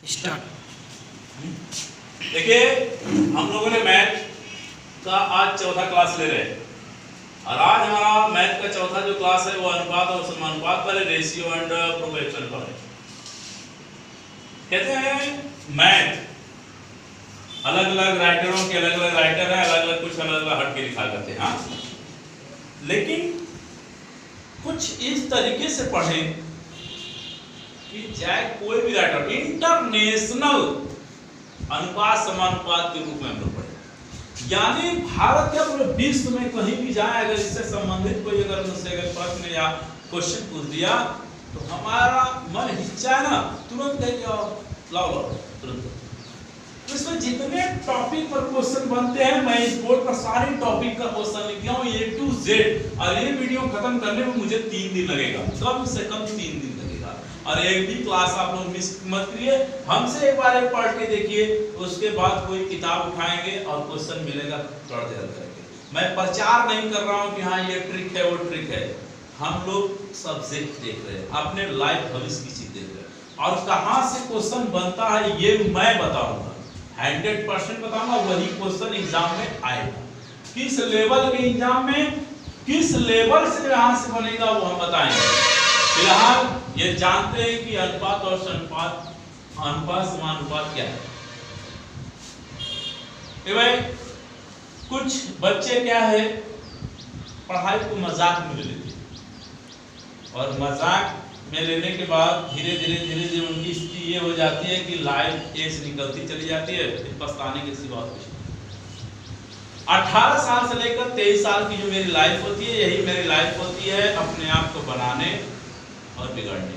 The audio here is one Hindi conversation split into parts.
स्टार्ट। देखिए हम लोगों ने मैथ का आज चौथा क्लास ले रहे हैं और आज हमारा मैथ का चौथा जो क्लास है वो अनुपात और समानुपात वाले रेशियो एंड प्रोपोर्शन पर है। कहते हैं मैथ अलग अलग राइटरों के अलग अलग राइटर है, अलग अलग कुछ अलग अलग हट के लिखा करते हैं। हाँ, लेकिन कुछ इस तरीके से पढ़ें कि चाहे कोई भी राइटर इंटरनेशनल अनुपात समानुपात के रूप में हम लोग पढ़े, यानी भारत या पूरे विश्व में कहीं भी जाए अगर इससे संबंधित कोई अगर मुझसे अगर प्रश्न या क्वेश्चन पूछ दिया तो हमारा मन हिचकिचाए ना, तुरंत कहेंगे लाओ तुरंत। तो इसमें जितने टॉपिक पर क्वेश्चन बनते हैं मैं इस बोर्ड पर सारे टॉपिक का क्वेश्चन लिख दिया हूं A to Z, और ये वीडियो खत्म करने में मुझे 3 दिन लगेगा, कम से कम 3 दिन लगेगा। और एक भी क्लास आप लोग मिस मत करिए, हमसे एक बार पढ़ के देखिए, उसके बाद कोई किताब उठाएंगे और क्वेश्चन मिलेगा पढ़ देर करेंगे। मैं प्रचार नहीं कर रहा हूं कि हाँ ये ट्रिक है वो ट्रिक है, हम लोग सब्जेक्ट देख रहे हैं, अपने लाइफ भविष्य की चीज देख रहे हैं, और कहां से क्वेश्चन बनता है ये मैं बताऊंगा, 100% बताऊंगा। वही क्वेश्चन एग्जाम में आएगा, किस लेवल के एग्जाम में किस लेवल से यहां से बनेगा वो हम बताएंगे। फिलहाल ये जानते हैं कि अनुपात और अनुपात समानुपात क्या है। भाई कुछ बच्चे क्या है पढ़ाई को मजाक में ले लेते हैं, और मजाक में लेने के बाद धीरे धीरे उनकी स्थिति ये हो जाती है कि लाइफ ऐसे निकलती चली जाती है, फिर पछताने के सिवा कुछ नहीं। 18 साल से लेकर 23 साल की जो मेरी लाइफ होती है, यही मेरी लाइफ होती है अपने आप को बनाने और बिगड़ने।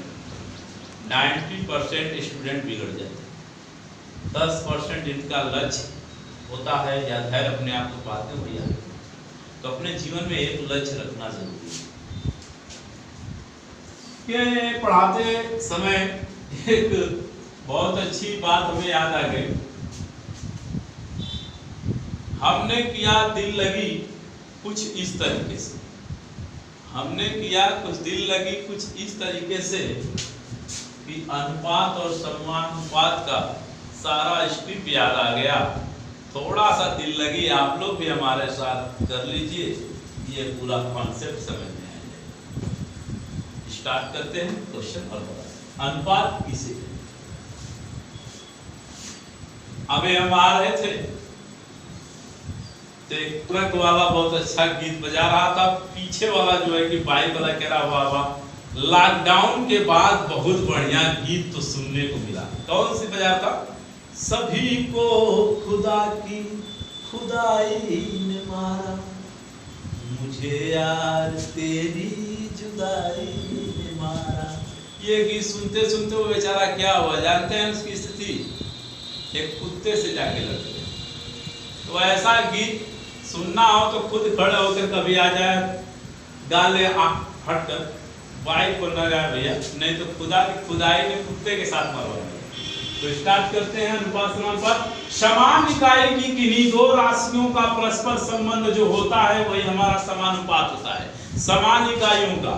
90% स्टूडेंट बिगड़ जाते हैं, 10% इनका लक्ष्य होता है या धैर्य अपने आप को पाते हुए आते हैं। तो अपने जीवन में एक लक्ष्य रखना जरूरी है। कि पढ़ाते समय एक बहुत अच्छी बात हमें याद आ गई, हमने किया दिल लगी कुछ इस तरीके से, हमने किया कुछ दिल लगी कुछ इस तरीके से कि अनुपात और समानुपात का सारा स्क्रिप्ट याद आ गया। थोड़ा सा दिल लगी आप लोग भी हमारे साथ कर लीजिए, ये पूरा कॉन्सेप्ट समझ में आ जाएगा। स्टार्ट करते हैं क्वेश्चन और अनुपात किसे कहते हैं। अभी हम आ रहे थे तो एक ट्रक वाला बहुत अच्छा गीत बजा रहा था, पीछे वाला जो है कि बाइक वाला कह रहा वाह लॉकडाउन के बाद बहुत बढ़िया गीत तो सुनने को मिला। कौन सी बजा था? सभी को खुदा की खुदाई ने मारा, मुझे यार तेरी जुदाई ने मारा। ये गीत सुनते सुनते वो बेचारा क्या हुआ जानते हैं उसकी स्थिति? एक कुत्ते से जाके लग गया। तो ऐसा गीत सुनना हो तो खुद खड़े होकर कभी आ जाए, गा ले हट कर, बाइक को न जाए भैया, नहीं तो खुदा की खुदाई ने कुत्ते के साथ मरवा। तो स्टार्ट करते हैं अनुपात समानुपात। समान इकाई की किन्हीं दो राशियों का परस्पर संबंध जो होता है वही हमारा समानुपात होता है, समान इकाइयों का।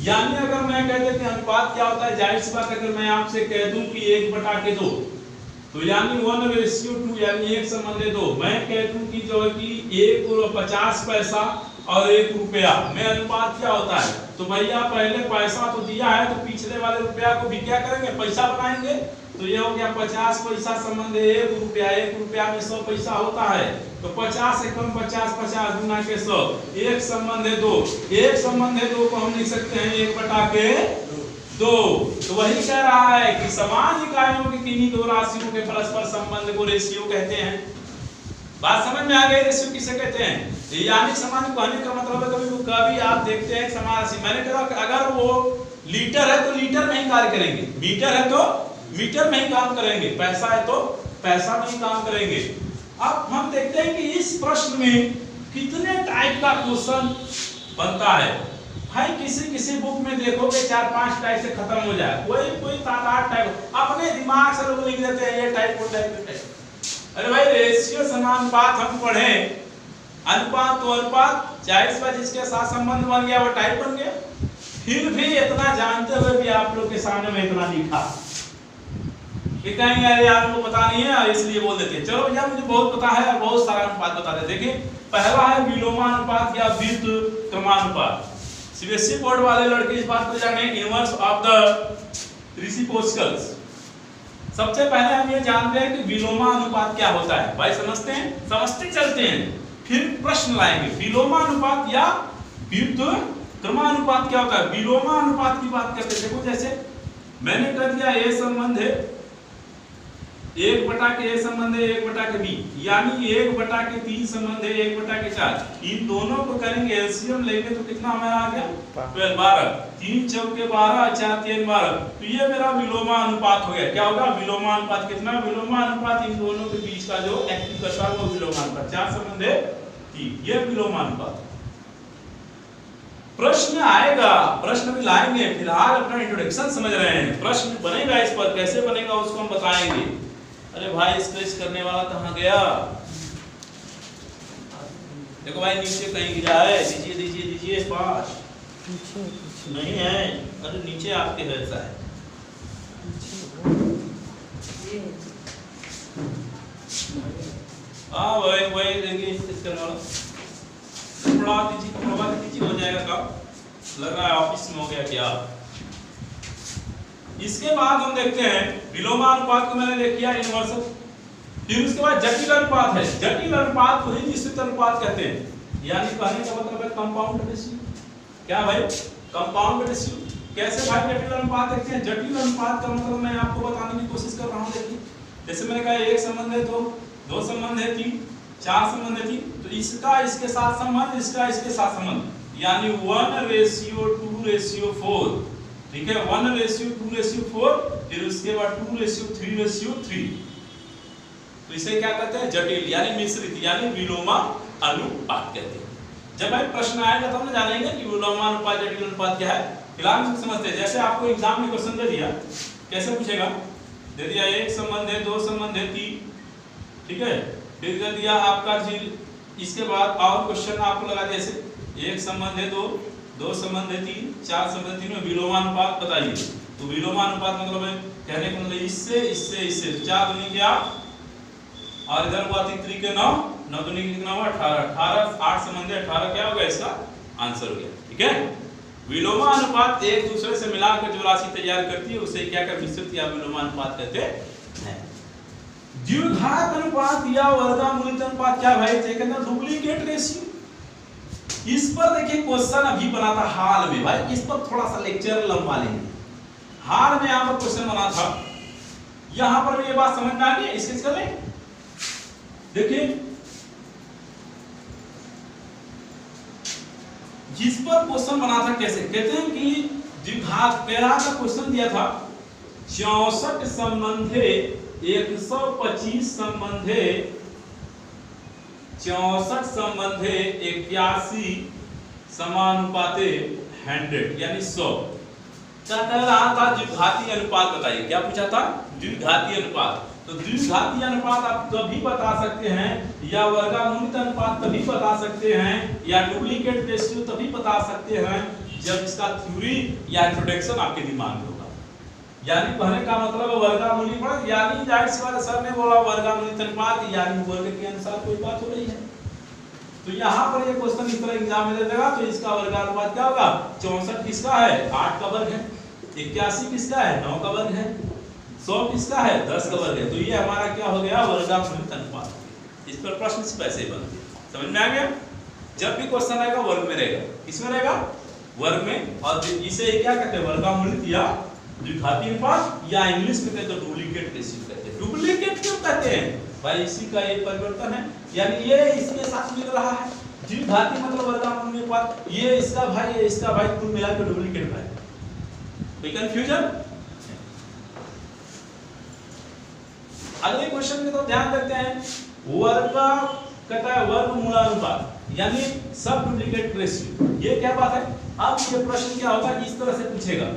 यानी अगर मैं कहते कि अनुपात क्या होता है, जाहिर सी बात अगर मैं आपसे कह दूं कि 1/2 तो यानी 1:2 यानी 1:2। मैं कह दूं कि जो है कि 1.50 पैसा और 1 रुपया में अनुपात क्या होता है, तो भैया पहले पैसा तो दिया है तो पिछले वाले रुपया को भी क्या करेंगे, पैसा बनाएंगे। तो ये हो गया 50 पैसा संबंध 1 रुपया, 1 रुपया में 100 पैसा होता है, तो 50 से कम 50, 50 गुना के 100, 1:2। 1:2 को हम लिख सकते हैं 1/2। तो वही कह रहा है कि समान इकाइयों की किन्हीं दो राशियों के परस्पर संबंध को रेशियो कहते हैं। बात समझ में आ गई? रेशियो किसे कहते हैं? यानी समान कहने का मतलब है कभी आप देखते हैं समान राशि, मैंने कहा कि अगर वो लीटर है तो लीटर में ही कार्य करेंगे, मीटर है तो मीटर में ही काम करेंगे, पैसा है तो पैसा में ही काम करेंगे। अब हम देखते हैं कि इस प्रश्न में कितने टाइप का क्वेश्चन बनता है। भाई किसी बुक में देखोगे 4-5 टाइप से खत्म हो जाए, कोई 7-8 टाइप अपने दिमाग से लोग लिख देते हैं, ये टाइप वो टाइप। अरे भाई रेशियो समानुपात हम पढ़े, अनुपात तो अनुपात, जाहिर सी बात जिसके साथ संबंध बन गया वो टाइप बन गया। फिर भी इतना जानते हुए भी आप लोग के सामने में इतना लिखा ये कहेंगे अरे यार उनको पता नहीं है इसलिए बोल देते हैं। चलो भैया मुझे बहुत पता है और बहुत सारा अनुपात बता देते। देखिए पहला है विलोमानुपात या व्युत्क्रमानुपात क्रमानुपात। सीबीएसई बोर्ड वाले लड़के इस बात को जाने, इनवर्स ऑफ द रेसिप्रोकल्स। सबसे पहले हम ये जानते हैं कि विलोमानुपात क्या होता है। भाई समझते हैं, समझते चलते हैं, फिर प्रश्न लाएंगे। विलोमानुपात या व्युत्क्रमानुपात क्या होता है। विलोमानुपात की बात करते हैं, देखो जैसे मैंने कह दिया ए संबंध है 1/a संबंध है 1/b, यानी 1/3 संबंध है 1/4। इन दोनों को करेंगे एलसीएम लेंगे तो कितना हमारा आ गया 12। 3 चौके 12, 4 3 12। तो ये मेरा विलोमानुपात हो गया। क्या होगा विलोमानुपात कितना, विलोमानुपात इन दोनों के बीच का जो एक्टिव करता है वो विलोमानुपात। 4 संबंध है 3, ये विलोमानुपात। प्रश्न आएगा, प्रश्न भी लाएंगे, फिलहाल अपना इंट्रोडक्शन समझ रहे हैं। प्रश्न बनेगा इस पर, कैसे बनेगा उसको हम बताएंगे। अरे भाई स्क्रैच करने वाला कहाँ गया। देखो भाई नीचे कहीं गिरा है, दीजिए दीजिए दीजिए पास नहीं है। अरे नीचे आपके है ऐसा है। हाँ वही वही देंगे स्क्रैच करने वाला। थोड़ा दीजिए हो जाएगा काम। लग रहा है ऑफिस में हो गया क्या। इसके बाद हम देखते हैं विलोमानुपात को मैंने देख किया इनवर्स। फिर उसके बाद जटिल अनुपात है। जटिल अनुपात को ही मिश्रित अनुपात कहते हैं, यानी कहने का मतलब है कंपाउंड रेशियो। क्या भाई कंपाउंड रेशियो। कैसे भाई जटिल अनुपात देखते हैं। जटिल अनुपात का मतलब मैं आपको बताने की कोशिश कर रहा हूं। देखिए जैसे मैंने कहा 1 संबंध है 2, 2 संबंध है 3, 4 संबंध है 3, तो इसका इसके साथ संबंध, इसका इसके साथ संबंध, यानी 1:2:4। ठीक है 1:2:4। फिर उसके बाद 2:3:3। तो इसे क्या कहते हैं जटिल यानी मिश्रित यानी विलोमा अनुपात कहते हैं। जब भाई प्रश्न आएगा तब हम जानेंगे कि विलोमानुपात जटिल अनुपात क्या है। फिलहाल हम समझते हैं। जैसे आपको एग्जाम में क्वेश्चन दे दिया, कैसे पूछेगा, दे दिया 1 संबंध है 2 संबंध है 3, ठीक है, फिर दे दिया आपका इसके बाद और क्वेश्चन आपको लगा दिया जैसे 1 संबंध है 2, 2 संबंध है 3, 4 संबंध 3 में विलोमानुपात बताइए। तो विलोमानुपात मतलब है कहने का मतलब इससे इससे इससे 4 दूनी के 8 और इधर हुआ 3 के 9, 9 दूनी के कितना हुआ 18, 18 8 संबंध है 18 क्या हो गया इसका आंसर हो गया। ठीक है विलोमानुपात एक दूसरे से मिलाकर जो राशि तैयार करती है उसे क्या कर मिश्रित या विलोमानुपात कहते हैं। द्विघात अनुपात या वर्गमूलित अनुपात क्या भाई कहते हैं डुप्लीकेट रेशियो। इस पर देखिए क्वेश्चन अभी बना था हाल में। भाई इस पर थोड़ा सा लेक्चर लंबा लेंगे। हाल में यहाँ पर क्वेश्चन बना था, यहाँ पर भी ये बात समझ में आ गई। स्केच कर लें। देखिए जिस पर क्वेश्चन बना था कैसे कहते हैं कि द्विघात पहला का क्वेश्चन दिया था 64 संबंधे 125 संबंधे 64 संबंधे 81 समानुपाते 100 यानी 100 क्या कह रहा था द्विघाती अनुपात बताइए। क्या पूछा था द्विघाती अनुपात। तो द्विघाती अनुपात आप तभी बता सकते हैं या वर्गमूलित अनुपात तभी बता सकते हैं या डुप्लीकेट रेशियो तभी बता सकते हैं जब इसका थ्योरी या इंट्रोडक्शन आपके दिमाग में होगा। यानी कहने का मतलब है वर्गमूलित पर यानी जाहिर सी बात सर ने बोला वर्गमूलित अनुपात यानी वर्ग के अनुसार कोई बात हो रही है। तो यहाँ पर ये क्वेश्चन इस तरह एग्जाम में दे देगा तो इसका वर्गानुपात क्या होगा 64 किसका है 8 का वर्ग है, 81 किसका है 9 का वर्ग है, 100 किसका है 10 का वर्ग है। तो ये हमारा क्या हो गया वर्गमूलित अनुपात। इस पर प्रश्न पैसे बनते समझ में आ गया। जब भी क्वेश्चन आएगा वर्ग में रहेगा, किसमें रहेगा वर्ग में। और इसे क्या कहते हैं वर्गमूलित या द्विघाती अनुपात या इंग्लिश में कहते हैं डुप्लीकेट रेशियो कहते हैं। डुप्लीकेट क्यों कहते हैं भाई इसी का एक परिवर्तन है यानी ये इसके साथ मिल रहा है। द्विघाती मतलब वर्गमूल अनुपात ये इसका भाई कुल मिलाकर डुप्लीकेट भाई। कोई कंफ्यूजन। अगले क्वेश्चन में तो ध्यान देते हैं वर्ग कहता है वर्गमूलानुपात यानी सब डुप्लीकेट रेशियो। ये क्या बात है। अब ये प्रश्न क्या होगा इस तरह से पूछेगा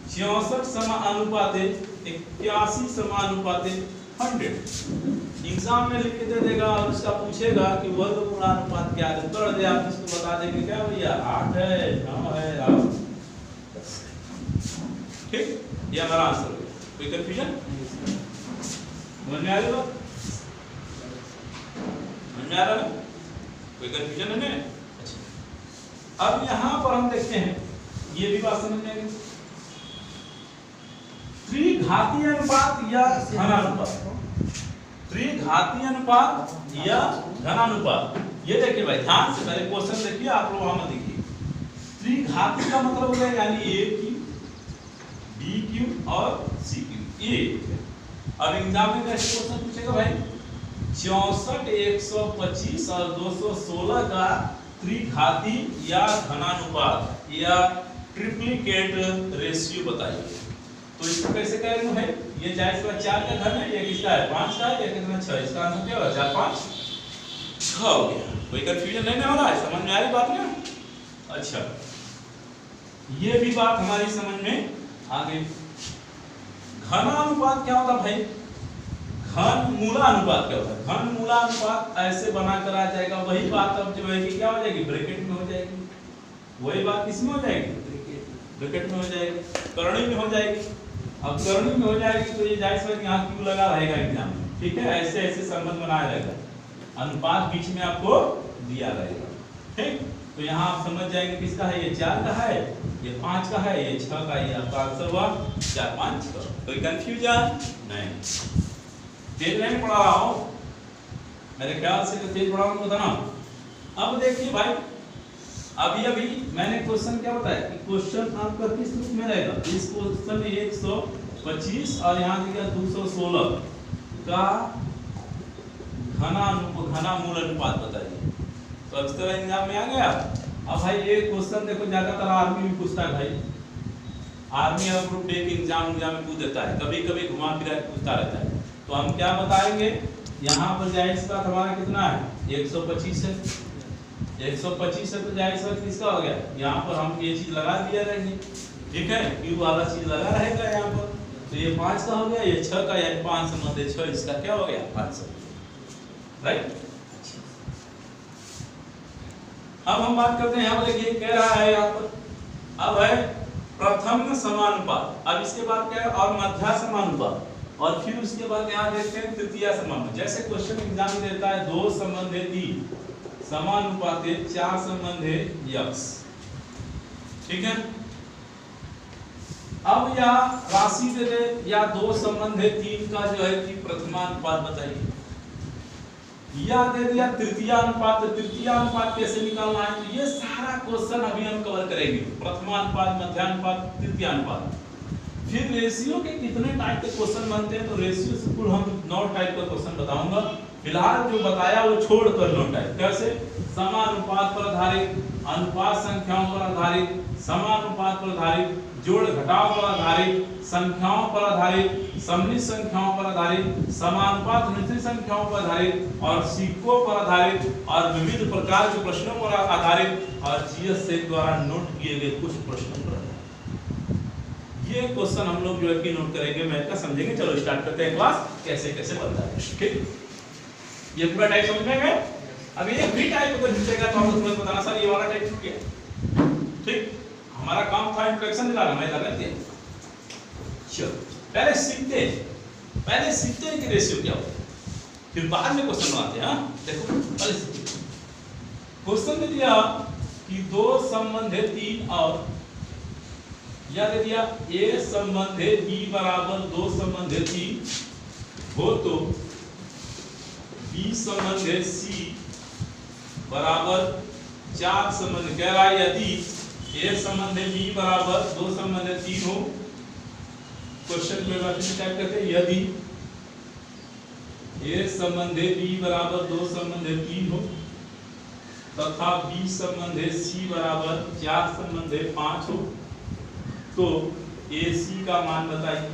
64 समानुपाते 81 समानुपाते 100 एग्जाम में लिख के दे देगा और उसका पूछेगा कि वर्गमूलानुपात क्या है। तो दे आप इसको बता देंगे क्या भैया 8 है 9 है 10 ठीक। ये हमारा आंसर है। कोई कंफ्यूजन। समझ में आ रही बात? समझ में आ रहा है? कोई कंफ्यूजन है? अच्छा, अब यहां पर हम देखते हैं, ये भी बात समझ में आ गई। त्रिघातीय अनुपात या घनानुपात, त्रिघातीय अनुपात या घनानुपात। ये देखिए भाई ध्यान से, पहले क्वेश्चन देखिए, आप लोग वहां मत देखिए। त्रिघाती का मतलब हो गया यानी ए क्यू, बी क्यू और सी क्यू, ये। अब एग्जाम में कैसे क्वेश्चन पूछेगा भाई, 64, 125 और 216 का त्रिघाती या घनानुपात या ट्रिप्लिकेट रेशियो बताइए। तो इसको कैसे करेंगे भाई, ये जाए इसका 4 का घन है, ये किसका है 5 का है, ये कितना 6, इसका आंसर क्या होगा 4 5 6 हो गया। कोई कंफ्यूजन नहीं हो रहा है? समझ में आ रही बात ना? अच्छा, ये भी बात हमारी समझ में आ गई। घनानुपात क्या होता भाई, घन मूलानुपात क्या होता है? घन मूलानुपात ऐसे बना कर आ जाएगा, वही बात अब जो है कि क्या हो जाएगी, ब्रैकेट में हो जाएगी। वही बात किसमें हो जाएगी, ब्रैकेट में हो जाएगी, करणी में हो जाएगी। अब करणी में हो जाएगी तो ये जायज है कि यहाँ क्यों लगा रहेगा एग्जाम में, ठीक है? ऐसे ऐसे संबंध बनाया रहेगा, अनुपात बीच में आपको दिया रहेगा, ठीक? तो यहाँ आप समझ जाएंगे किसका है, ये 4 का है, ये 5 का है, ये 6 का, ये आपका आंसर हुआ 4 5 6। कोई कंफ्यूजन नहीं? तेज नहीं पढ़ा रहा हूँ मेरे ख्याल से, तो तेज पढ़ा हूँ था ना। अब देखिए भाई, अभी मैंने क्वेश्चन क्या बताया कि क्वेश्चन आपका किस रूप में रहेगा। इस क्वेश्चन में 125 और यहाँ दिया 216 का घना मूल अनुपात बताइए। तो अब इस तरह एग्जाम में आ गया। अब भाई ये क्वेश्चन देखो ज्यादातर आर्मी में पूछता है भाई, आर्मी और ग्रुप डे के एग्जाम में पूछ देता है, कभी कभी घुमा फिरा के पूछता रहता है। तो हम क्या बताएंगे, यहाँ पर जायज का हमारा कितना है 125 है, 125 से तो जायज का किसका हो गया, यहाँ पर हम ये चीज लगा दिया रहेंगे, ठीक है? क्यू वाला चीज लगा रहेगा यहाँ पर। तो ये 5 का हो गया, ये 6 का, यानी 5 से मध्य 6, इसका क्या हो गया 500, राइट? अब हम बात करते हैं, यहाँ पर देखिए कह रहा है यहाँ पर, अब है प्रथम समानुपात, अब इसके बाद क्या है और मध्य समानुपात, और फिर उसके बाद यहाँ देखते हैं तृतीय समानुपात। जैसे क्वेश्चन एग्जाम में देता है 2 संबंध है 3 समानुपाते 4 संबंध है यक्स, ठीक है? अब या राशि दे दे या 2 संबंध है 3 का जो है कि प्रथमानुपात बताइए, या दे दिया तृतीय अनुपात। तो तृतीय अनुपात कैसे निकालना है, तो ये सारा क्वेश्चन अभी हम कवर करेंगे, प्रथमानुपात, मध्यानुपात, तृतीय अनुपात। फिर रेशियो के कितने टाइप के क्वेश्चन बनते हैं, तो रेशियो से कुल हम 9 टाइप का क्वेश्चन बताऊंगा। फिलहाल जो बताया वो छोड़कर 9 टाइप। कैसे, समानुपात पर आधारित, अनुपात संख्याओं पर आधारित, समानुपात पर आधारित, जोड़ घटाव पर आधारित, संख्याओं पर आधारित, सममित संख्याओं पर आधारित, समानुपात निश्चित संख्याओं पर आधारित और सिक्कों पर आधारित और विविध प्रकार के प्रश्नों पर आधारित और जीएस से द्वारा नोट किए गए कुछ प्रश्नों पर आधारित। ये क्वेश्चन हम लोग जो है कि नोट करेंगे, मैथ का समझेंगे। चलो स्टार्ट करते हैं क्लास, कैसे कैसे बनता है, ठीक? ये पूरा टाइप समझ में गए। अब ये भी टाइप अगर पूछेगा तो हम तुरंत बताना सर ये वाला टाइप छूट गया, ठीक? हमारा काम था इंट्रोडक्शन दिलाना, मैं लगा दिया। चलो पहले सीखते हैं कि रेशियो क्या होता है, फिर बाद में क्वेश्चन बनाते हैं। देखो पहले क्वेश्चन दे दिया कि 2 संबंध है 3 और या दे दिया A संबंध है B बराबर 2 संबंध है 3 हो तो B संबंध है C बराबर 4 संबंध। कह रहा है यदि A संबंध है B बराबर 2 संबंध है 3 हो, क्वेश्चन में टाइप करते हैं यदि A संबंध है B बराबर 2 संबंध है 3 हो तथा B संबंध है C बराबर 4 संबंध है 5 हो तो AC का मान बताइए।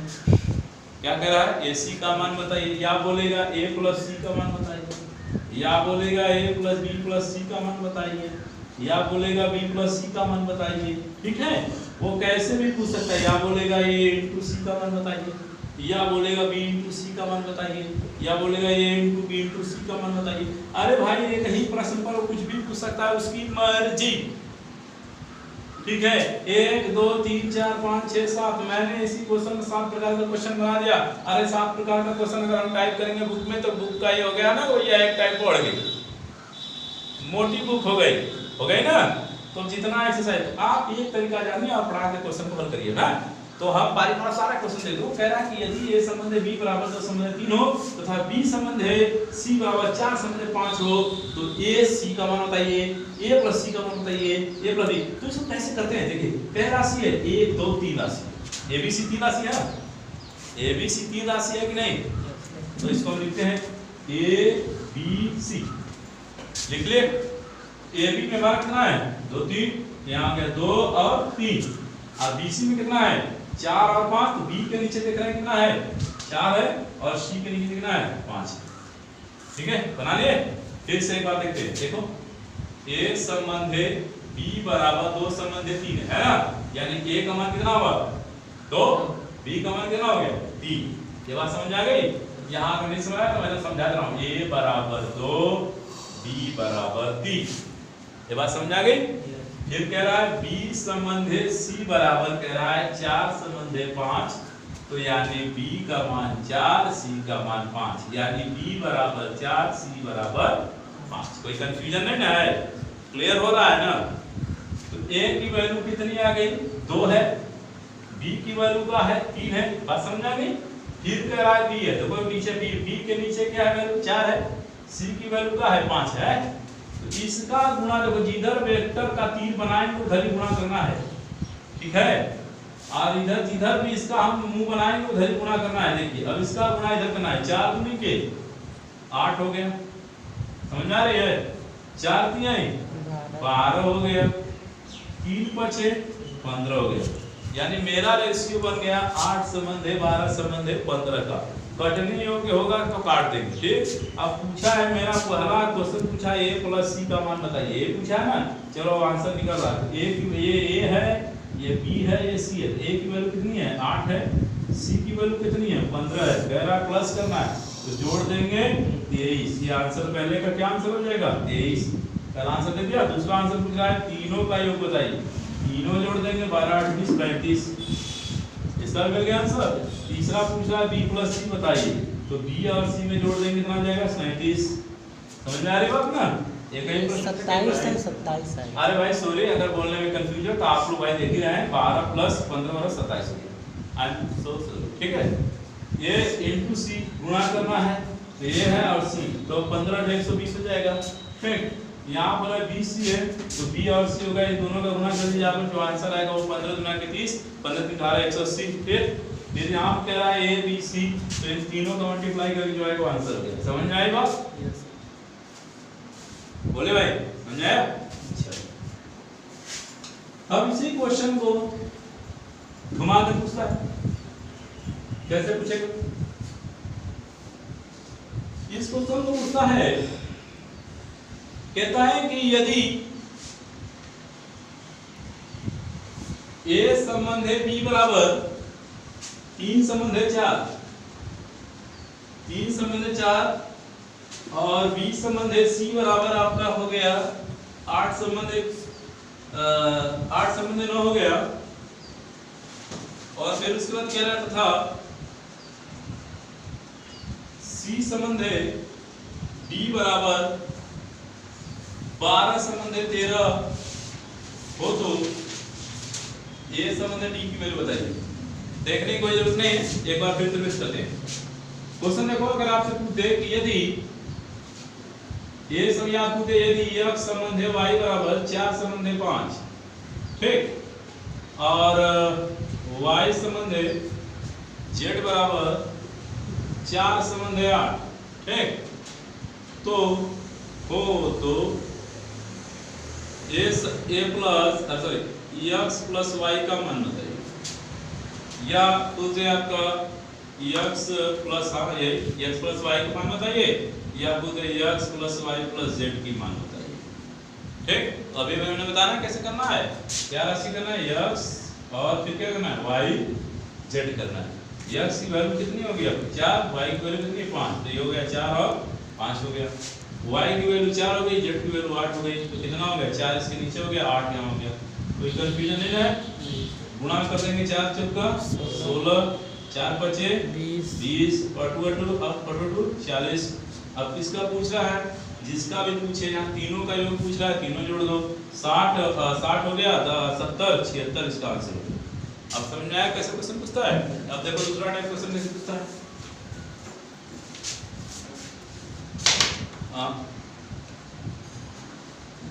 क्या कह रहा है, AC का मान बताइए, या बोलेगा A प्लस C का मान बताइए, या बोलेगा A plus B plus C का मान बताइए, या बोलेगा B प्लस C का मान बताइए, ठीक है? वो कैसे भी पूछ सकता है, या बोलेगा A इंटू C का मान बताइए, या बोलेगा B इंटू C का मान बताइए, या बोलेगा A into B into C का मान बताइए। अरे भाई एक ही प्रश्न पर वो कुछ भी पूछ सकता है, उसकी मर्जी। ठीक है, 1 2 3 4 5 6 7। मैंने इसी क्वेश्चन में 7 प्रकार का क्वेश्चन बना दिया। अरे 7 प्रकार का क्वेश्चन अगर हम टाइप करेंगे बुक में तो बुक का ही हो गया ना, वो ये एक टाइप बढ़ गई, मोटी बुक हो गई ना। तो जितना एक्सरसाइज आप एक तरीका जानिए और पढ़ा के क्वेश्चन को हल करिए ना। तो हम बारी बार सारा क्वेश्चन देख लो। कह रहा है कि यदि a संबंध है b बराबर 2 संबंध है 3 हो तथा b संबंध है c बराबर 4 संबंध है 5 हो तो a c का मान बताइए, a प्लस c का मान बताइए, a प्लस b। तो इसको कैसे करते हैं देखिए, पहला राशि है 1 2 3 राशि, a b c 3 राशि है ना, a b c 3 राशि है कि नहीं। तो इसको हम लिखते हैं a b c, लिख ले। a b में मान कितना है 2 3, यहाँ आ गया 2 और 3, और b c में कितना है 4 और 5। तो b के नीचे देख रहे हैं कितना है 4 है और c के नीचे कितना है 5 है। ठीक है, बना लिए। फिर से एक बार देखते हैं, देखो a संबंध है b बराबर 2 संबंध है 3 है ना, यानी a का मान कितना होगा 2, b का मान कितना हो गया 3। ये बात समझ आ गई। यहाँ अगर नहीं समझ आया तो मैं तो समझा रहा हूँ, a बराबर 2 b बराबर 3। ये बात समझ आ गई। फिर कह रहा है b संबंध है c बराबर कह रहा है 4 संबंध है 5, तो यानी b का मान 4 c का मान 5, यानी b बराबर 4 c बराबर 5। कोई कंफ्यूजन नहीं ना है, क्लियर हो रहा है ना। तो a की वैल्यू कितनी आ गई 2 है, b की वैल्यू का है 3 है, बात समझ आ गई। फिर कह रहा है b है, देखो नीचे b के नीचे क्या है वैल्यू 4 है, c की वैल्यू का है 5 है। इसका गुणा देखो, जिधर वेक्टर का तीर बनाएंगे उधर ही गुणा करना है, ठीक है। और इधर जिधर भी इसका हम मुंह बनाएंगे उधर ही गुणा करना है। देखिए अब इसका गुणा इधर करना है, 4 दूनी के 8 हो गया, समझ आ रही है। 4 तिहाई 12 हो गया, 3 बचे 15 हो गया, यानी मेरा रेशियो बन गया 8 संबंध है 12 संबंध है 15 का। कटनी योग्य होगा तो काट देंगे, ठीक। अब पूछा है मेरा पहला क्वेश्चन पूछा a प्लस c का मान बताइए, ये पूछा है ना। चलो आंसर निकल रहा है। ये a है, ये b है, ये c है। a की वैल्यू कितनी है 8 है, c की वैल्यू कितनी है 15 है। कह रहा प्लस करना है तो जोड़ देंगे 23। ये आंसर पहले का क्या आंसर हो जाएगा 23। पहला आंसर दे दिया। दूसरा आंसर पूछ रहा है तीनों का योग बताइए, तीनों जोड़ देंगे 12 8 20 35, इसका मिल गया आंसर। तीसरा पूछ रहा है b प्लस c बताइए, तो b और c में जोड़ देंगे कितना जाएगा 37। समझ में आ रही बात ना। ये कहीं 27 है। अरे भाई सॉरी, अगर बोलने में कंफ्यूज हो तो आप लोग भाई देख ही रहे हैं, 12 प्लस 15 बराबर 27 हो गया। आई एम सो सॉरी, ठीक है। ये इनटू c गुणा करना है, तो ये है और c, तो 15 120 हो जाएगा। ठीक, यहाँ पर 20 है तो b और c होगा, इन दोनों का गुणा कर दीजिए आप, जो आंसर आएगा वो 15 गुना के 30, 15 3 18 180। फिर यहाँ कह रहा है a b c, तो इन तीनों का मल्टीप्लाई करके जो आएगा आंसर हो गया। समझ में आई बात? बोले भाई समझ आया? अब इसी क्वेश्चन को घुमा कर पूछता है, कैसे पूछेगा? इस क्वेश्चन को पूछता है, कहता है कि यदि a संबंध है b बराबर 3 संबंध है 4, 3 संबंध है 4 और b संबंध है c बराबर आपका हो गया 8 संबंध है 9 हो गया। और फिर उसके बाद कह रहा था c संबंध है d बराबर 12 संबंध है 13 हो तो ये संबंध है d की वैल्यू बताइए। देखने की कोई जरूरत नहीं है, एक बार फिर से रिवीज करते हैं। क्वेश्चन देखो, अगर आपसे पूछे कि यदि ये सब याद पूछे, यदि x संबंध है y बराबर 4 संबंध है 5, ठीक, और y संबंध है z बराबर 4 संबंध है 8, ठीक, तो हो तो a plus sorry x plus y का मान बताइए, या उसे आपका x plus x plus y का मान बताइए, या पूछे x plus y plus z की मान बताइए। ठीक, अभी मैंने बताना कैसे करना है, क्या राशि करना है x और फिर क्या करना है y z करना है। x की वैल्यू कितनी होगी अब 4, y की वैल्यू कितनी 5, तो ये हो गया 4 और 5 हो गया। y की वैल्यू 4 हो गई, z की वैल्यू 8 हो गई, तो कितना हो गया 4 इसके नीचे हो गया 8 यहाँ हो गया। कोई कंफ्यूजन नहीं है? गुणा कर देंगे 4 चौका 16, 4 पचे 20 और 2 40। अब किसका पूछ रहा है? जिसका भी पूछे, यहाँ तीनों का योग पूछ रहा है, तीनों जोड़ दो। 60 हो गया, 70 76 इसका आंसर हो गया। अब समझ में आया कैसे क्वेश्चन पूछता है? अब देखो दूसरा टाइप क्वेश्चन कैसे पूछता है।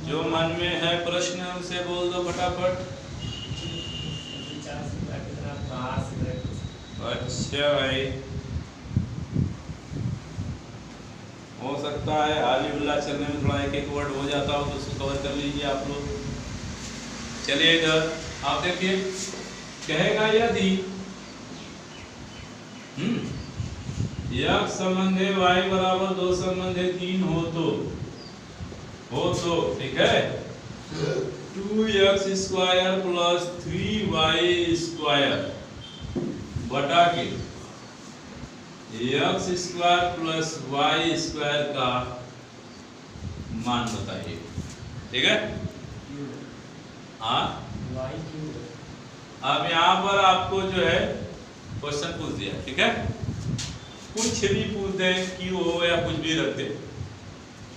जो मन में है प्रश्न उसे बोल दो फटाफट। अच्छा भाई, हो सकता है आली बिल्ला चलने में थोड़ा एक वर्ड हो जाता हो तो उसको कवर कर लीजिए आप लोग। चलिए इधर आप देखिए, कहेगा यदि x संबंधे y बराबर 2 संबंधे 3 हो तो ठीक है 2x square plus 3y square बटा के x square plus y square का मान बताइए। ठीक है, हाँ अब यहाँ पर आपको जो है क्वेश्चन पूछ दिया। ठीक है, कुछ भी पूछ दे, क्यों हो या कुछ भी रख दे,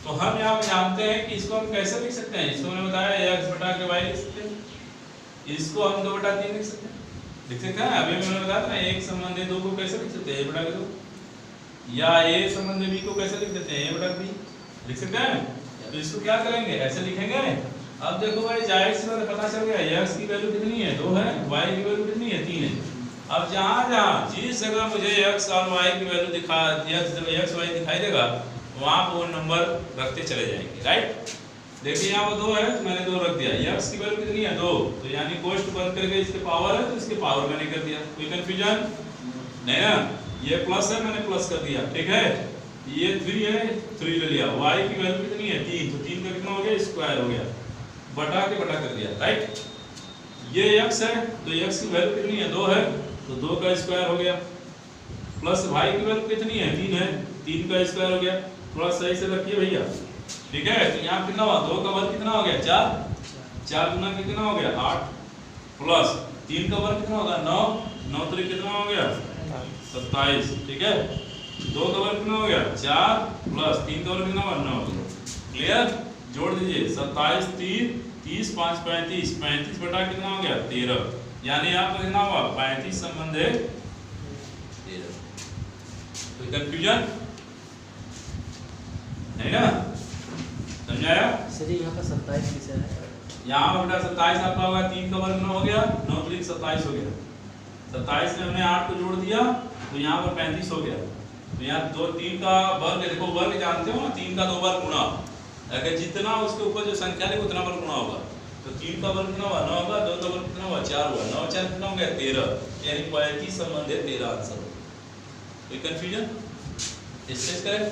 तो हम यहाँ पे जानते हैं कि इसको हम कैसे लिख सकते हैं। इसको मैंने बताया x बटा के y लिख सकते हैं, इसको हम 2 बटा 3 लिख सकते हैं। अभी मैंने बताया था एक संबंध 2 को कैसे लिख सकते हैं, a बटा के 2, या a संबंध b को कैसे लिख देते हैं, a बटा b लिख सकते हैं। तो इसको क्या करेंगे, ऐसे लिखेंगे। अब देखो भाई, जाहिर सी बात पता चल गया x की वैल्यू कितनी है, 2 है, y की वैल्यू कितनी है, 3 है। अब जहाँ जिस जगह मुझे x और y की वैल्यू x y दिखाई देगा, वहां पर वो नंबर रखते चले जाएंगे। राइट, देखिए यहाँ पर 2 है तो मैंने 2 रख दिया। x की वैल्यू कितनी है, 2, तो यानी कोष्ट बंद करके इसके पावर है तो इसके पावर मैंने कर दिया। कोई कंफ्यूजन नहीं ना? ये प्लस है, मैंने प्लस कर दिया। ठीक है, ये 3 है, 3 ले लिया। y की वैल्यू कितनी है, 3, तो 3 का कितना हो गया, स्क्वायर हो गया, बटा के बटा कर दिया। राइट, ये x है तो x की वैल्यू कितनी है, 2 है, तो 2 का स्क्वायर हो गया, प्लस y की वैल्यू कितनी है, 3 है, 3 का स्क्वायर हो गया। थोड़ा सही से रखिए भैया। ठीक है, तो यहाँ कितना हुआ, 2 का वर्ग कितना हो गया, 4, 4 गुना कितना हो गया, 8, प्लस 3 का वर्ग कितना होगा, 9, 9 3 कितना हो गया, 27। ठीक है, 2 का वर्ग कितना हो गया, 4, प्लस 3 का वर्ग कितना हुआ, 9। क्लियर, जोड़ दीजिए, 27 3 30 5 35, 35 बटा कितना हो गया, 13, यानी यहाँ पर कितना हुआ, 35 संबंध 13। कोई कंफ्यूजन नहीं ना? समझाया? सर यहाँ पर 27 किसे है? यहाँ पर बेटा 27 आपका होगा, 3 का वर्ग 9 हो गया, 9 3 27 हो गया। 27 में हमने 8 को जोड़ दिया तो यहाँ पर 35 हो गया। तो यहाँ 2 3 का वर्ग, देखो वर्ग जानते हो ना, 3 का 2 बार गुणा, अगर जितना उसके ऊपर जो संख्या है उतना बार गुणा होगा। तो 3 का वर्ग कितना हुआ, 9 होगा, 2 का वर्ग कितना हुआ, 4 हुआ, 9 4 कितना हो गया, 13, यानी 35 संबंध 13 आंसर हो। कोई कंफ्यूजन? डिस्कस करें।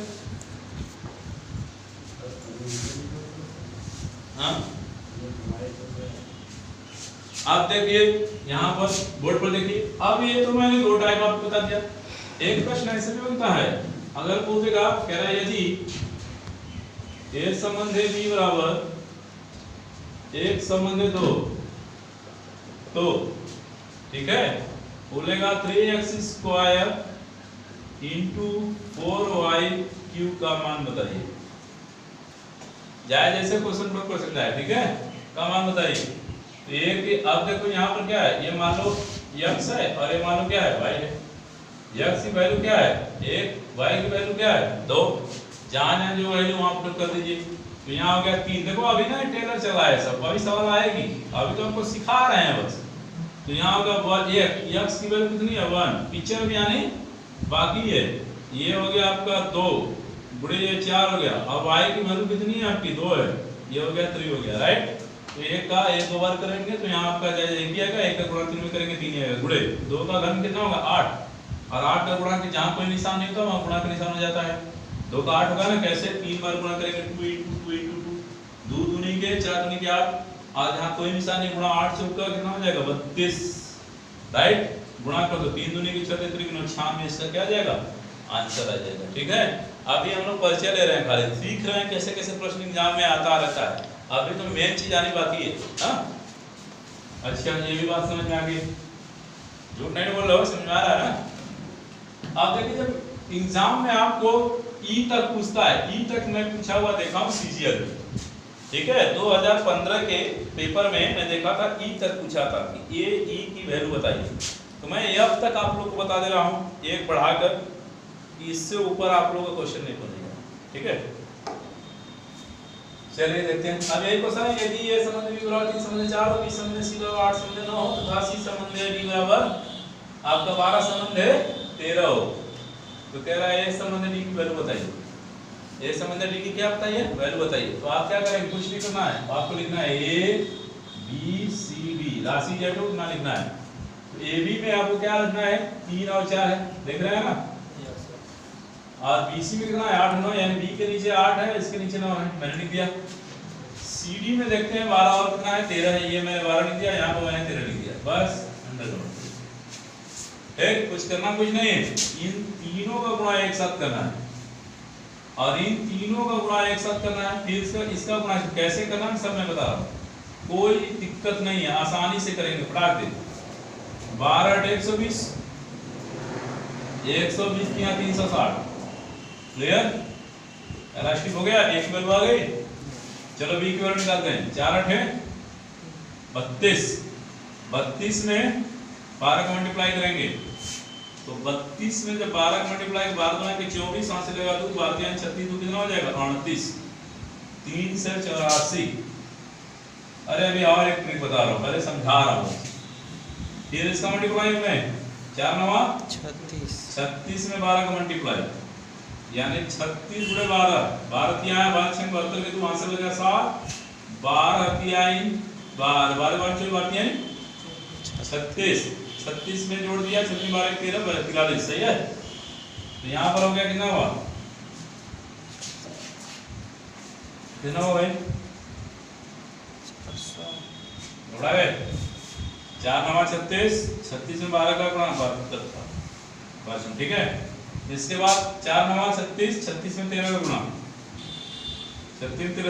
हाँ, आप देखिए यहाँ पर बोर्ड पर देखिए। अब ये तो मैंने 2 टाइप आपको बता दिया। एक प्रश्न ऐसे भी बनता है, अगर पूछेगा, कह रहा है यदि एक संबंध b बराबर एक संबंध 2, तो ठीक है, बोलेगा 3x square into 4y cube का मान बताइए। जाए जैसे क्वेश्चन पर क्वेश्चन जाए। ठीक है, का मान बताइए। तो एक, अब देखो यहाँ पर क्या है, ये मान लो x है और ये मान लो क्या है, y है। x की वैल्यू क्या है, 1, y की वैल्यू क्या है, 2, जहाँ जो वैल्यू वहां पुट कर दीजिए। तो यहाँ हो गया 3। देखो अभी ना टेलर चला है सब, अभी सवाल आएगी, अभी तो हमको सिखा रहे हैं बस। तो यहाँ होगा 1, x की वैल्यू कितनी है, 1, पिक्चर भी यानी बाकी है, ये हो गया आपका 2 गुणे ये 4 हो गया। अब y की वैल्यू कितनी है आपकी, 2 है, ये हो गया 3 हो गया। राइट, तो 1 का 1 2 बार करेंगे तो यहाँ आपका जाएगा 1 ही आएगा, 1 का गुणा 3 में करेंगे 3 आएगा, गुणे 2 का घन कितना होगा, 8, और 8 का गुणा के जहाँ कोई निशान नहीं होता वहाँ गुणा का निशान हो जाता है। 2 का 8 होगा ना, कैसे 3 बार गुणा करेंगे, 2 into 2 into 2, 2 दूनी के 4 दूनी के 8, और जहाँ कोई निशान नहीं, गुणा 8 चौका कितना हो जाएगा, 32। राइट, गुणा कर दो, 3 दूनी के 6 3 96, इसका क्या आ जाएगा, आंसर आ जाएगा। ठीक है, अभी हम लोग परिचय ले रहे हैं, खाली सीख रहे हैं कैसे कैसे प्रश्न एग्जाम में आता रहता है। अभी तो मेन चीज आनी बाकी है। हाँ, अच्छा, ये भी बात समझ में आ गई, झूठ नहीं बोल रहे हो, समझ में आ रहा है ना। आप देखिए जब एग्जाम में आपको ई तक पूछता है, ई तक मैं पूछा हुआ देखा हूँ सीजीएल में, ठीक है, 2015 के पेपर में मैं देखा था ई तक पूछा था कि ये ई की वैल्यू बताइए, तो मैं ये अब तक आप लोग को बता दे रहा हूँ एक बढ़ाकर, इससे ऊपर आप लोगों का क्वेश्चन नहीं बनेगा, ठीक है। चलिए देखते हैं अब एक क्वेश्चन है, यदि ये संबंध b बराबर 3 संबंध 4 हो, b संबंध c बराबर 8 संबंध 9 हो तथा c संबंध d बराबर आपका 12 संबंध 13 हो, तो कह रहा है ये संबंध d की वैल्यू बताइए, ये संबंध d की क्या बताइए, वैल्यू बताइए। तो आप क्या करेंगे, कुछ नहीं करना है, आपको लिखना है a b c d, राशि जो है उतना लिखना है। तो a b में आपको क्या लिखना है, 3 और 4 है, देख रहे हैं ना, और BC में कितना है 8 9, यानी B के नीचे 8 है, इसके नीचे 9 है, मैंने लिख दिया। CD में देखते हैं 12 और कितना है 13 है, ये मैंने 12 लिख दिया, यहाँ पर मैंने 13 लिख दिया, बस अंडर नोट। ठीक, कुछ करना कुछ नहीं है, इन तीनों का गुणा एक साथ करना है और इन तीनों का गुणा एक साथ करना है, फिर इसका गुणा कैसे करना है सब मैं बता रहा हूँ, कोई दिक्कत नहीं है, आसानी से करेंगे, फटाक दे। 12 × 120, 120 यहाँ 360, क्लियर, इलास्टिक हो गया, एक वैल्यू आ गई। चलो बी की वैल्यू निकालते हैं, 4 8 32, 32 में 12 का मल्टीप्लाई करेंगे, तो 32 में जब 12 का मल्टीप्लाई 12 के 24, वहां से लगा 2 12 यानी 36, 2 कितना हो जाएगा 38, 3 से 84। अरे अभी और एक ट्रिक बता रहा हूँ, पहले समझा रहा हूँ, फिर इसका मल्टीप्लाई में 4 9 36 में 12 का मल्टीप्लाई यानी 36 × 12, 12 तिहाई 12 6 72 के, तो वहां से बचेगा 7, 12 तिहाई 12 12 12 12 तिहाई 36, 36 में जोड़ दिया, 36 12 13 43, सही है। तो यहाँ पर हो गया कितना हुआ, कितना हुआ भाई, जोड़ा है 4 9 36, 36 में 12 का गुणा 72, ठीक है। इसके बाद 4 9 36, 36 में 13 का गुणा, 36 13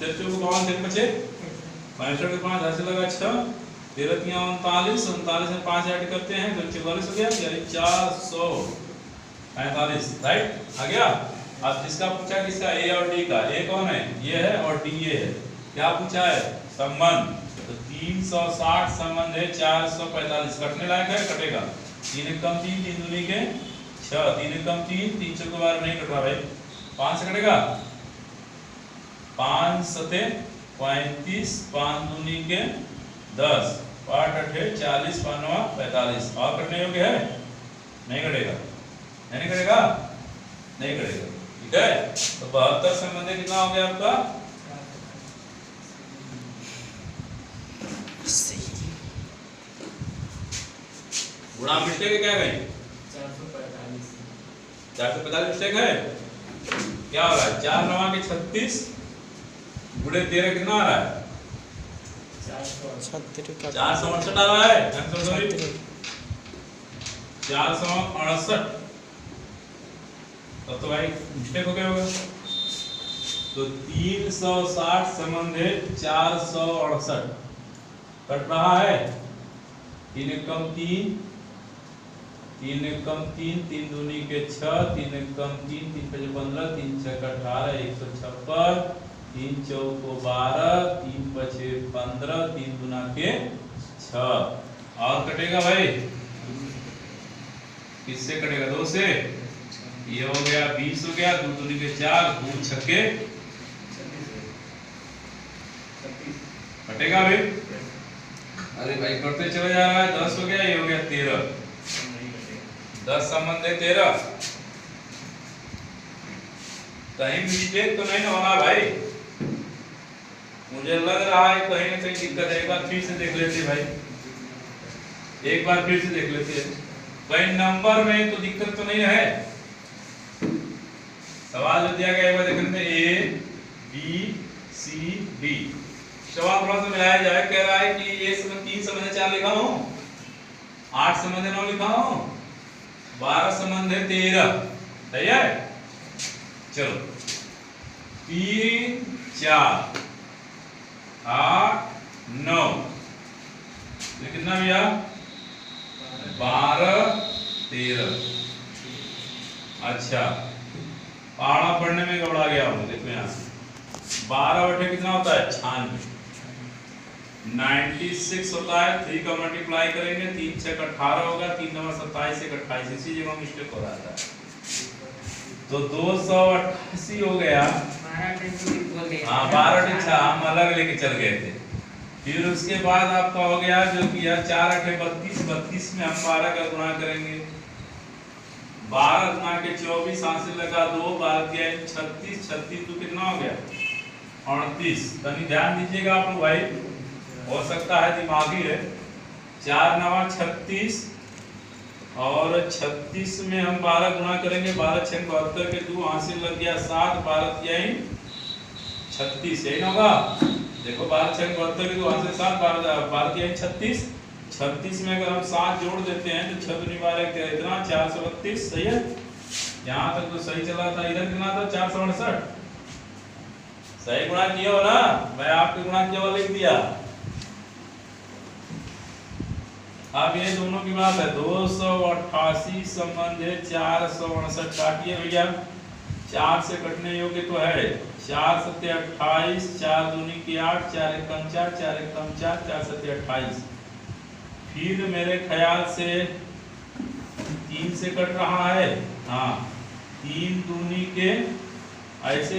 13 को 5 बचे, 65 के 5 हाथ से लगा 6, 13 39, 39 में 5 ऐड करते हैं तो 44 हो गया, यानी 445, राइट, आ गया। अब जिसका पूछा किसका, ए और डी का, ए कौन है, ये है और डी ये है, क्या पूछा है संबंध, तो 360 संबंध है 445, कटने लायक है, कटेगा, 3 कम 3 3 दूनी के 6, 3 कम 3 3 चौके 12 नहीं कट रहा भाई, 5 से कटेगा, 5 सते 35, 5 दूनी के 10, 8 8 40, 5 9 45, और कटने योग्य है, नहीं कटेगा, नहीं कटेगा, नहीं कटेगा, ठीक है। तो 72 संबंध कितना हो गया आपका, गुणा मिस्टेक है, क्या गई 445 मिस्टेक है, क्या हो रहा है, 4 9 के 36 गुणे 13 कितना आ रहा है, 468 आ रहा है, 468, तब तो भाई मिस्टेक हो गया होगा। तो 360 संबंध है 468, कट रहा है, 3 कम 3 3 कम 3 3 दूनी के 6, 3 कम 3 3 5 15, 3 6 18 156, 3 चौको 12, 3 5 15, 3 दूना के 6, और कटेगा भाई, किससे कटेगा, 2 से, ये हो गया 20 हो गया, 2 दूनी के 4, 2 छक्के कटेगा भाई, अरे भाई करते चले जा रहा है, 10 हो गया, ये हो गया 13, 10 संबंध है 13, कहीं मिस्टेक तो नहीं होना भाई, मुझे लग रहा है कहीं ना कहीं दिक्कत है, एक बार फिर से देख लेते भाई, एक बार फिर से देख लेते हैं, कहीं नंबर में तो दिक्कत तो नहीं है, सवाल जो दिया गया एक बार देख लेते हैं, ए बी सी डी, सवाल थोड़ा सा मिलाया जाए, कह रहा है कि ये संबंध 3 संबंध 4 लिखा हूं, 8 संबंध 9 लिखा हूं, 12 संबंध 13, सही है। चलो 3 4 8 9, ये कितना भैया 12 13। अच्छा पहाड़ा पढ़ने में गबड़ा गया हूँ, देखो यहाँ 12 बटे कितना होता है 96, 96 होता है। 3 का मल्टीप्लाई करेंगे 3 6 18 होगा, 3 9 27 1 28, इसी जगह मिस्टेक हो रहा था। तो 288 हो गया। हाँ 12 अच्छा हम अलग लेके चल गए थे। फिर उसके बाद आपका हो गया जो कि यार 4 8 32, 32 में हम 12 का गुणा करेंगे। 12 गुणा के 24, हासिल लगा 2, 12 के 36, 36 तो कितना हो गया 38। तनी ध्यान दीजिएगा आप लोग भाई, हो सकता है दिमागी है। 4 9 36 और 36 में हम 12 गुणा करेंगे, 12 6 72 के 2, हासिल लग गया 7, 12 यही 36 यही होगा। देखो 12 6 72 के 2 हासिल 7, 12 यही 36। 36 में अगर हम 7 जोड़ देते हैं तो 6 दूनी 12 कितना 432, सही है। यहाँ तक तो सही चला था। इधर कितना था 468, सही गुणा किया हो ना, मैं आपके गुणा किया हुआ लिख दिया। अब ये दोनों की बात है 288 संबंध 468 काटिए भैया, 4 से कटने योग्य तो है। 4 7 28, 4 दूनी की 8, 4 1 4, 4 1 4, 4 7 28। फिर मेरे ख्याल से 3 से कट रहा है। हाँ 3 दूनी के ऐसे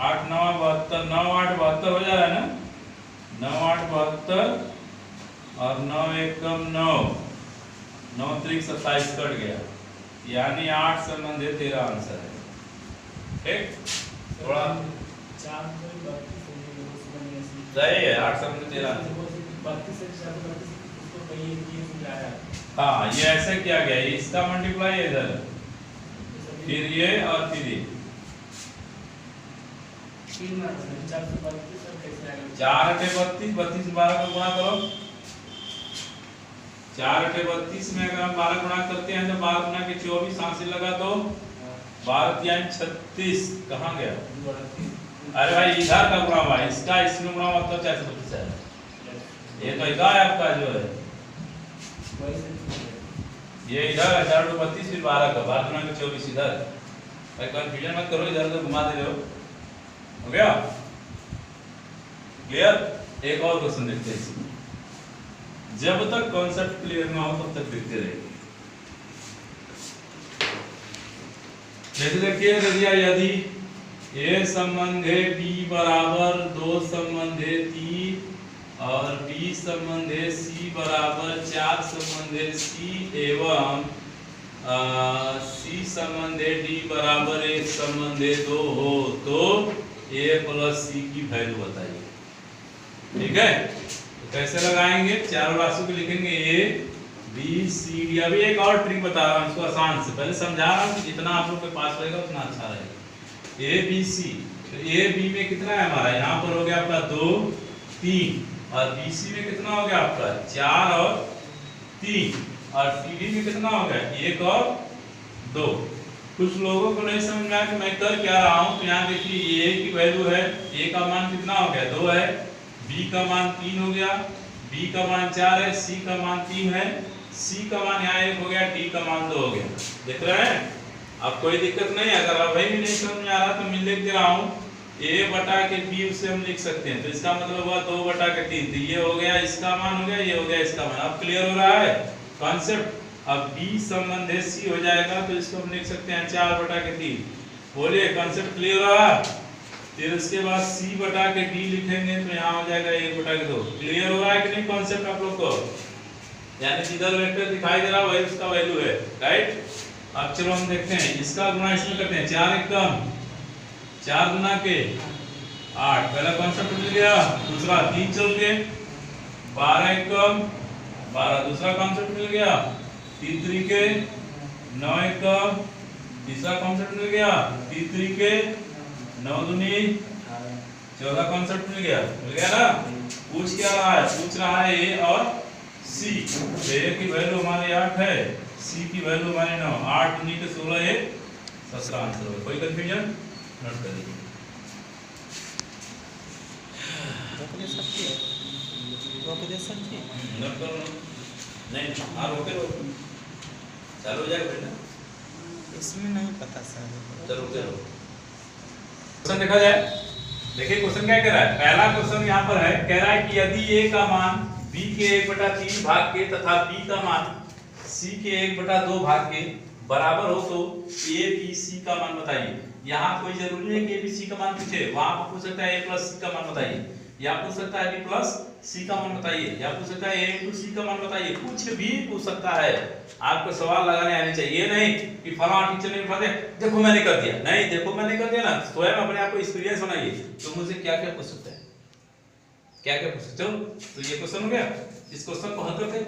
8 9 72, 9 8 72 हो जा रहा है ना, 9 8 72 और 9 1 9, 9 3 27 कट गया, यानी 8 संबंध 13 आंसर है। ठीक, थोड़ा सही है 8 संबंध 13। हाँ ये ऐसे किया गया, इसका मल्टीप्लाई इधर, फिर ये और फिर ये 4 8 32, 32 में 12 का गुणा करो। 4 8 32 में अगर हम 12 गुणा करते हैं तो 12 गुणा के 24, हासिल लगा तो 12 3 36, कहाँ गया? अरे भाई इधर का गुणा हुआ, इसका इसमें गुणा हुआ तो 432 है। ये तो इधर है आपका जो है, ये इधर है 4 32, फिर 12 का 12 गुणा के 24 इधर। भाई कंफ्यूजन मत करो, इधर उधर घुमा दे रहे हो। हो गया क्लियर? एक और क्वेश्चन देखते हैं। जब तक कॉन्सेप्ट क्लियर ना हो तब तक देखते रहिए। जैसे देखिए यदि ए संबंध है b बराबर 2 संबंध है 3 और b संबंध है c बराबर 4 संबंध है c एवं c संबंध है d बराबर 1 संबंध है 2 हो तो a प्लस c की वैल्यू बताइए। ठीक है, तो कैसे लगाएंगे? चारों राशियों को लिखेंगे a b c d। अभी एक और ट्रिक बता रहा हूँ इसको आसान से, पहले समझा रहा हूँ कि जितना आप लोग के पास रहेगा उतना अच्छा रहेगा। a b c, तो a b में कितना है हमारा, यहाँ पर हो गया आपका 2 3 और b c में कितना हो गया आपका 4 और 3 और c d में कितना हो गया 1 और 2। कुछ लोगों को नहीं समझ में आया कि मैं कर क्या रहा हूँ, तो यहाँ देखिए a की वैल्यू है, a का मान कितना हो गया 2 है, b का मान 3 हो गया, b का मान 4 है, c का मान 3 है, c का मान यहाँ 1 हो गया, d का मान 2 हो गया। देख रहे हैं? अब कोई दिक्कत नहीं, अगर अब भी नहीं समझ में आ रहा तो मैं लिख दे रहा हूँ a बटा के b से हम लिख सकते हैं, तो इसका मतलब हुआ 2 बटा के 3, तो ये हो गया इसका मान हो गया, ये हो गया इसका मान। अब क्लियर हो रहा है कॉन्सेप्ट? अब b संबंध है c हो जाएगा तो इसको हम लिख सकते हैं 4 बटा के 3। बोलिए कॉन्सेप्ट क्लियर हो रहा? फिर उसके बाद c बटा के d लिखेंगे तो यहाँ हो जाएगा 1 बटा के 2। क्लियर हो रहा है कि नहीं कॉन्सेप्ट आप लोग को? यानी जिधर वेक्टर दिखाई दे रहा है वही उसका वैल्यू है, राइट? अब चलो हम देखते हैं, इसका गुणा इसमें करते हैं। 4 1 कम 4 गुना के 8, पहला कॉन्सेप्ट मिल गया। दूसरा 3 चल के 12 1 कम 12, दूसरा कॉन्सेप्ट मिल गया। 3 3 के 9 1 कम, तीसरा कॉन्सेप्ट मिल गया। 3 3 के 9 दूनी 14 कॉन्सेप्ट मिल गया ना? पूछ क्या रहा है? पूछ रहा है a और c। तो a की वैल्यू हमारी 8 है, c की वैल्यू हमारी 9, 8 दूनी के 16 है 17 आंसर होगा। कोई कंफ्यूजन? नोट कर लीजिए। रोक दे सर जी। नोट करो नहीं हाँ रोके रहो चालू हो जाएगा बेटा इसमें नहीं पता सर। चलो रोके रहो क्वेश्चन देखा जाए देखिए क्वेश्चन क्या कह रहा है पहला क्वेश्चन यहाँ पर है कह रहा है कि यदि a का मान b के 1/3 भाग के तथा b का मान c के 1/2 भाग के बराबर हो तो a b c का मान बताइए। यहाँ कोई जरूरी नहीं कि a b c का मान पूछे वहां पर पूछ सकता है a plus c का मान बताइए या पूछ सकता है b plus c का मान बताइए या पूछ सकता है a into c का मान बताइए कुछ भी पूछ सकता है। आपको सवाल लगाने आने चाहिए ये नहीं कि फलाना टीचर ने बता दे देखो मैंने कर दिया नहीं देखो मैंने कर दिया ना स्वयं अपने आप को एक्सपीरियंस बनाइए तो मुझसे क्या क्या पूछ सकते हैं क्या क्या पूछ सकते हो। तो ये क्वेश्चन हो गया इस क्वेश्चन को हल करते हैं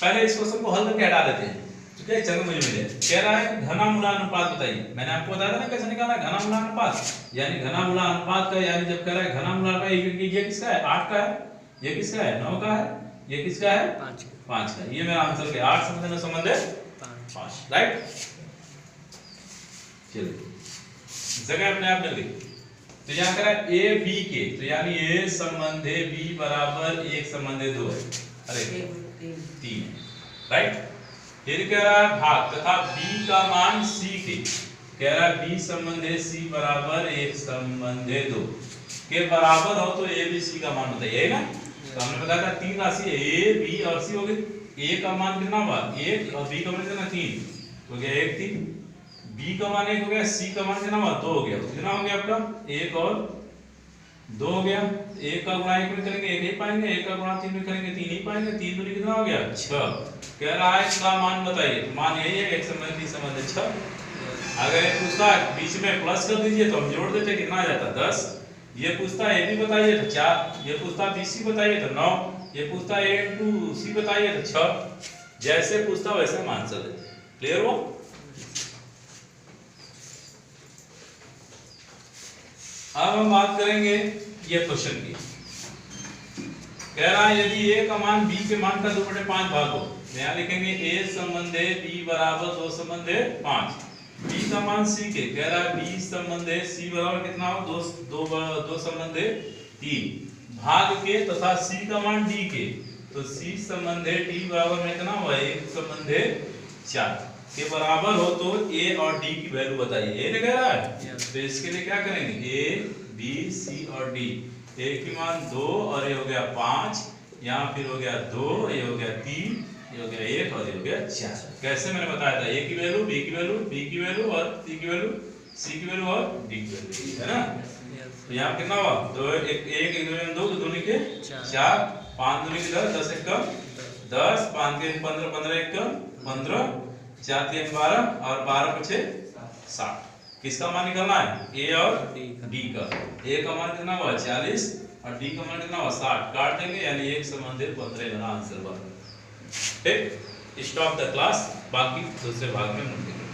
पहले इस क्वेश्चन को हल करके हटा देते हैं ठीक है। चलो मुझे मिले कह रहा है घना मूला अनुपात बताइए मैंने आपको बताया था ना कैसे निकालना है घना मूला अनुपात यानी घना मूला अनुपात का यानी जब कह रहा है घना मूला का ये किसका है 8 का है ये किसका है 9 का है ये किसका है 5 का ये मेरा आंसर है 8 संबंध में संबंध है 5 राइट। चलिए जगह अपने आप मिल गई तो यहाँ कह रहा है a b के तो यानी a संबंधे b बराबर 1 संबंधे 2 है अरे 3 राइट। फिर कह रहा है भाग तथा b का मान c के कह रहा है b संबंधे c बराबर 1 संबंधे 2 के बराबर हो तो a b c का मान बताइए ना। तो हमने बताया था तीन राशि a b और c हो गई a का मान कितना हुआ 1 और b का मान कितना 3 हो गया 1 3 b का मान 1 हो गया c का मान कितना हुआ 2 हो गया कितना हो गया आपका 1 और 2 हो गया 1 का गुणा 1 में करेंगे 1 ही पाएंगे 1 का गुणा 3 में करेंगे 3 ही पाएंगे 3 दूनी कितना हो गया 6 कह रहा है इसका मान बताइए तो मान यही है 1 संबंध 3 संबंध 6 अगर ये पूछता है बीच में प्लस कर दीजिए तो हम जोड़ देते कितना आ जाता 10 ये पूछता है a b बताइए तो 4 ये पूछता है b c बताइए तो 9 ये पूछता है a into c बताइए तो 6 जैसे पूछता वैसे हम आंसर देते क्लियर हो। अब हम बात करेंगे ये क्वेश्चन की कह रहा है यदि a का मान b के मान का 2/5 भाग हो यहाँ लिखेंगे a संबंधे b बराबर 2 संबंधे 5 b का मान c के कह रहा है b संबंधे c बराबर कितना हो 2 संबंधे 3 भाग के तथा c का मान d के तो c संबंधे d बराबर में कितना हुआ 1 संबंधे 4 के बराबर हो तो a और d की वैल्यू बताइए a ने कह रहा है तो इसके लिए क्या करेंगे a b c और d a की मान 2 और ये हो गया 5 यहाँ फिर हो गया 2 ये हो गया 3 ये हो गया 1 और ये हो गया 4 कैसे मैंने बताया था a की वैल्यू b की वैल्यू b की वैल्यू और c की वैल्यू c की वैल्यू और d की वैल्यू है ना। तो यहाँ कितना हुआ 2 1 1 2 2 के 4 5 दूनी के 10 10 1 का 10 5 के 15 15 1 का 15 4 3 12 और 12 पीछे 60 किसका मान निकालना है a और d का a का मान कितना हुआ 40 और d का मान कितना हुआ 60 काट देंगे यानी 1 संबंध 15 मेरा आंसर बन ठीक। स्टॉप द क्लास बाकी दूसरे भाग में मिलते हैं।